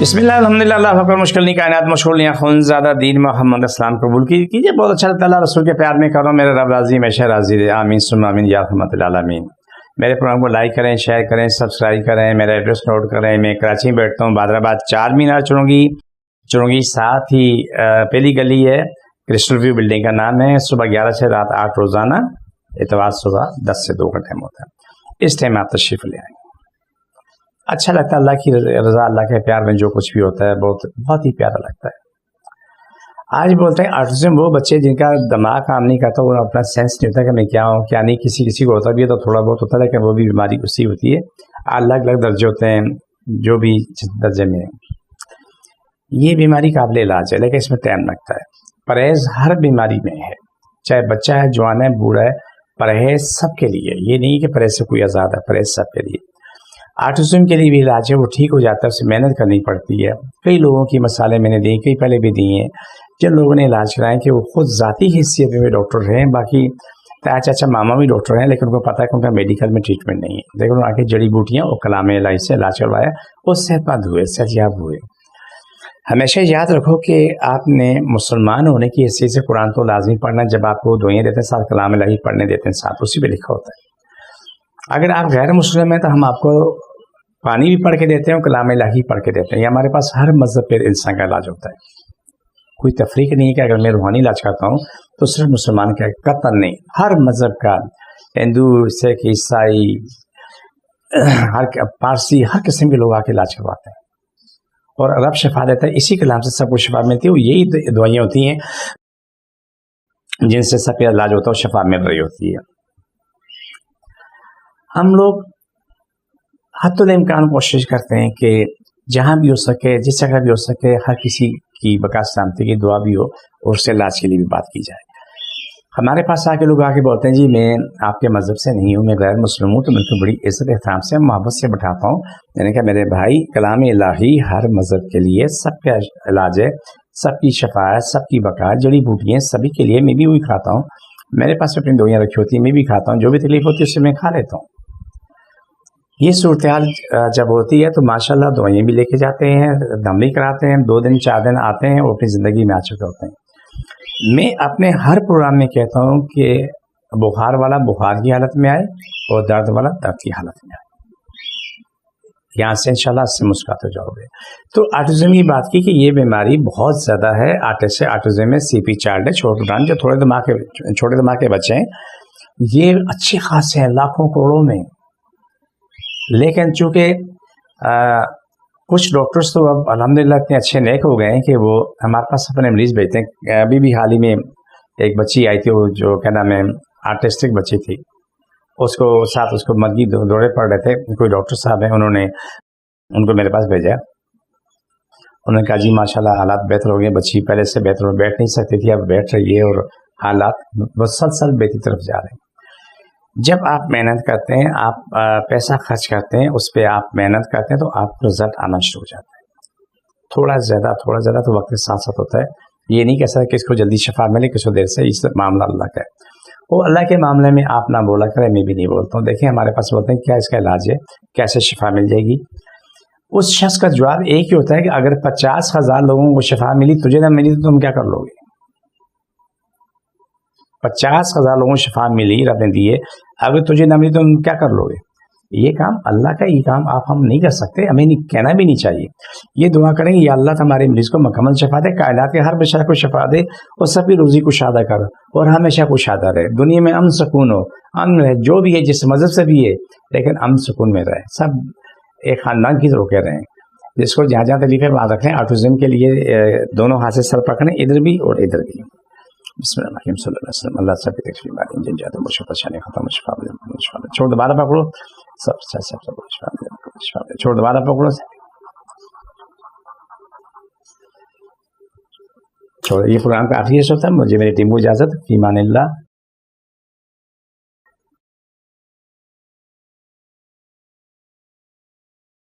بسم اللہ الحمدللہ اللہ اکبر مشکل نہیں کائنات مشغول نہیں خون زیادہ دین محمد اسلام قبول کیجیے. بہت اچھا لگتا ہے اللہ رسول کے پیار میں کرو. میرے رب راضی میں شہ راضی رہے. آمین ثم آمین یا رحمت العالمین. میرے پروگرام کو لائک کریں, شیئر کریں, سبسکرائب کریں. میرا ایڈریس نوٹ کریں. میں کراچی میں بیٹھتا ہوں, بادرآباد 4 مینار چڑونگی ساتھ ہی پہلی گلی ہے, کرسٹل ویو بلڈنگ کا نام ہے. صبح 11 سے رات 8 روزانہ, اتوار صبح 10 سے 2 کا ٹائم ہوتا ہے. اس ٹائم آپ تشریف لے آئیں. اچھا لگتا ہے, اللہ کی رضا اللہ کے پیار میں جو کچھ بھی ہوتا ہے بہت ہی پیارا لگتا ہے. آج بولتے ہیں آٹزم وہ بچے جن کا دماغ کام نہیں کرتا, وہ اپنا سینس نہیں ہوتا کہ میں کیا ہوں کیا نہیں. کسی کو ہوتا بھی ہے تو تھوڑا بہت ہوتا ہے, لیکن وہ بھی بیماری اسی ہوتی ہے. الگ الگ درجے ہوتے ہیں, جو بھی درجے میں یہ بیماری قابل علاج ہے, لیکن اس میں ٹائم لگتا ہے. پرہیز ہر بیماری میں ہے, چاہے بچہ ہے, جوان ہے, بوڑھا ہے. پرہیز سب کے لیے, یہ نہیں کہ پرہیز سے کوئی آزاد ہے, پرہیز سب کے لیے. آٹزم کے لیے بھی علاج ہے, وہ ٹھیک ہو جاتا ہے, اسے محنت کرنی پڑتی ہے. کئی لوگوں کی مثالیں میں نے دی, کئی پہلے بھی دی ہیں, جن لوگوں نے علاج کرائے کہ وہ خود ذاتی حیثیت میں ڈاکٹر رہے ہیں. باقی چاچا ماما بھی ڈاکٹر ہیں, لیکن ان کو پتہ ہے کہ ان کا میڈیکل میں ٹریٹمنٹ نہیں ہے. لیکن آ کے جڑی بوٹیاں اور کلام الہی سے علاج کروایا, وہ صحت مند ہوئے, صحت یاب ہوئے. ہمیشہ یاد رکھو کہ آپ نے مسلمان ہونے کی حیثیت سے قرآن تو لازمی پڑھنا. جب آپ کو دعائیں دیتے ہیں ساتھ کلام الہی پڑھنے دیتے ہیں, ساتھ اسی پہ لکھا ہوتا ہے. اگر آپ غیر مسلم ہیں تو ہم آپ کو پانی بھی پڑھ کے دیتے ہیں, کلام الہی پڑھ کے دیتے ہیں. یہ ہمارے پاس ہر مذہب پہ انسان کا علاج ہوتا ہے. کوئی تفریق نہیں ہے کہ اگر میں روحانی علاج کرتا ہوں تو صرف مسلمان کا, قطعاً نہیں. ہر مذہب کا, ہندو, سکھ, عیسائی, ہر پارسی, ہر قسم کے لوگ آ کے علاج کرواتے ہیں, اور رب شفا دیتا ہے. اسی کلام سے سب کو شفا ملتی ہے. وہ یہی دوائیاں ہوتی ہیں جن سے سب کا علاج ہوتا ہے, شفا مل رہی ہوتی ہے. ہم لوگ حتی الامکان کوشش کرتے ہیں کہ جہاں بھی ہو سکے, جس جگہ بھی ہو سکے, ہر کسی کی بقا سلامتی کی دعا بھی ہو اور اس سے علاج کے لیے بھی بات کی جائے. ہمارے پاس آ کے لوگ آ کے بولتے ہیں جی میں آپ کے مذہب سے نہیں ہوں, میں غیر مسلم ہوں. تو میں تو بڑی عزت احترام سے, محبت سے بٹھاتا ہوں. میں نے کہا میرے بھائی, کلام الہی ہر مذہب کے لیے سب کا علاج ہے, سب کی شفا ہے, سب کی بقا, جڑی بوٹیاں سبھی کے لیے. میں بھی وہی کھاتا ہوں, میرے پاس اپنی دوائیاں رکھی ہوتی ہیں, میں بھی کھاتا ہوں. جو بھی تکلیف ہوتی ہے اس سے میں کھا لیتا ہوں. یہ صورتحال جب ہوتی ہے تو ماشاءاللہ دوائیں بھی لے کے جاتے ہیں, دم بھی کراتے ہیں, 2 دن 4 دن آتے ہیں, وہ اپنی زندگی میں آ چکے ہوتے ہیں. میں اپنے ہر پروگرام میں کہتا ہوں کہ بخار والا بخار کی حالت میں آئے اور درد والا درد کی حالت میں آئے. یہاں سے انشاءاللہ اس سے مسکرات ہو جاؤ گے. تو آٹزم کی بات کی کہ یہ بیماری بہت زیادہ ہے. آٹزم میں سی پی چائلڈ ہے, جو چھوٹے دماغ کے بچے ہیں, یہ اچھے خاصے ہیں لاکھوں کروڑوں میں. لیکن چونکہ کچھ ڈاکٹرز تو اب الحمدللہ اتنے اچھے نیک ہو گئے ہیں کہ وہ ہمارے پاس اپنے مریض بھیجتے ہیں. ابھی بھی حال ہی میں ایک بچی آئی تھی, وہ جو کیا نام ہے آرٹسٹک بچی تھی, اس کو ساتھ اس کو مرگی دورے پڑ رہے تھے. کوئی ڈاکٹر صاحب ہیں, انہوں نے ان کو میرے پاس بھیجا. انہوں نے کہا جی ماشاءاللہ حالات بہتر ہو گئے, بچی پہلے سے بہتر ہو, بیٹھ نہیں سکتی تھی, اب بیٹھ رہی ہے, اور حالات مسلسل بہتری طرف جا رہے ہیں. جب آپ محنت کرتے ہیں, آپ پیسہ خرچ کرتے ہیں, اس پہ آپ محنت کرتے ہیں, تو آپ کو رزلٹ آنا شروع ہو جاتا ہے. تھوڑا زیادہ تو وقت کے ساتھ ساتھ ہوتا ہے. یہ نہیں کہہ سکتا کس کو جلدی شفا ملے, کس کو دیر سے. اس معاملہ اللہ کا ہے. وہ اللہ کے معاملے میں آپ نہ بولا کریں, میں بھی نہیں بولتا ہوں. دیکھیں ہمارے پاس بولتے ہیں کیا اس کا علاج ہے, کیسے شفا مل جائے گی. اس شخص کا جواب ایک ہی ہوتا ہے کہ اگر 50,000 لوگوں کو شفا ملی, تجھے نہ ملی, تو تم کیا کر لو گے. 50,000 لوگوں کو شفا ملی, رب نے دیے, اگر تجھے نہ ملی تو تم کیا کر لو گے. یہ کام اللہ کا, یہ کام ہم نہیں کر سکتے, ہمیں کہنا بھی نہیں چاہیے. یہ دعا کریں یا اللہ تمہارے مریض کو مکمل شفا دے, کائنات کے ہر بشر کو شفا دے, اور سب کی روزی کشادہ کر, اور ہمیشہ کشادہ رہے. دنیا میں امن سکون ہو, امن رہے, جو بھی ہے جس مذہب سے بھی ہے, لیکن امن سکون میں رہے. سب ایک خاندان کی طرح رہیں. جس کو جہاں جہاں تکلیف ہے وہاں رکھیں. آٹزم کے لیے دونوں ہاتھ سے سر پکڑیں, ادھر بھی اور ادھر بھی. بسم اللہ الرحمن الرحیم, صلی اللہ علیہ وسلم. اللہ سب کی تکلیف ماریں, جن جاتے مجھ پریشانی ختم, شفا. چھوڑ دوبارہ پکڑو, سب شفا. چھوڑ دوبارہ پکڑو, چھوڑ. یہ پروگرام کا آخری ہوتا ہے. مجھے میری ٹیم کو اجازت. فی امان اللہ.